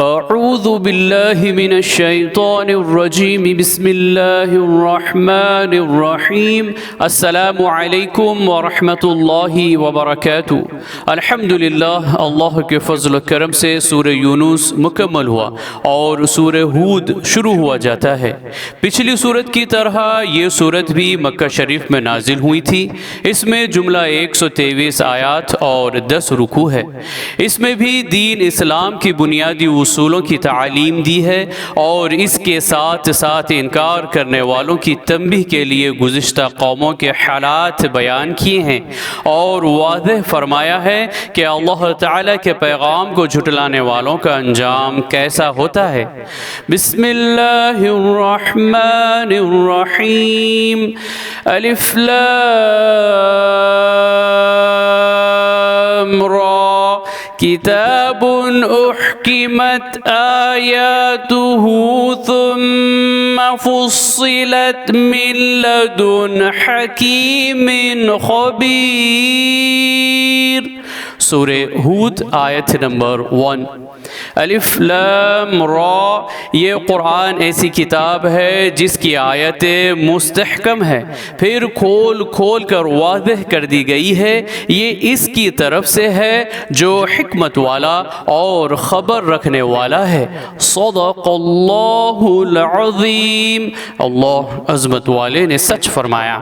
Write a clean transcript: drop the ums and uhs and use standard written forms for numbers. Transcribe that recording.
اعوذ باللہ من الشیطان الرجیم بسم اللہ الرحمن الرحیم السلام علیکم ورحمۃ اللہ وبرکاتہ۔ الحمدللہ، اللہ کے فضل و کرم سے سورہ یونس مکمل ہوا اور سورہ ہود شروع ہوا جاتا ہے۔ پچھلی سورت کی طرح یہ سورت بھی مکہ شریف میں نازل ہوئی تھی۔ اس میں جملہ 123 آیات اور 10 رکوع ہے۔ اس میں بھی دین اسلام کی بنیادی اصولوں کی تعلیم دی ہے اور اس کے ساتھ ساتھ انکار کرنے والوں کی تنبیہ کے لیے گزشتہ قوموں کے حالات بیان کیے ہیں اور واضح فرمایا ہے کہ اللہ تعالیٰ کے پیغام کو جھٹلانے والوں کا انجام کیسا ہوتا ہے۔ بسم اللہ الرحمن الرحیم، الف لام را، کتاب احکمت آیاته ثم فصلت من لدن حکیم خبیر۔ سورہ ہود آیت نمبر 1۔ الف لام را، یہ قرآن ایسی کتاب ہے جس کی آیتیں مستحکم ہے، پھر کھول کھول کر واضح کر دی گئی ہے۔ یہ اس کی طرف سے ہے جو حکمت والا اور خبر رکھنے والا ہے۔ صدق اللہ العظیم، اللہ عظمت والے نے سچ فرمایا۔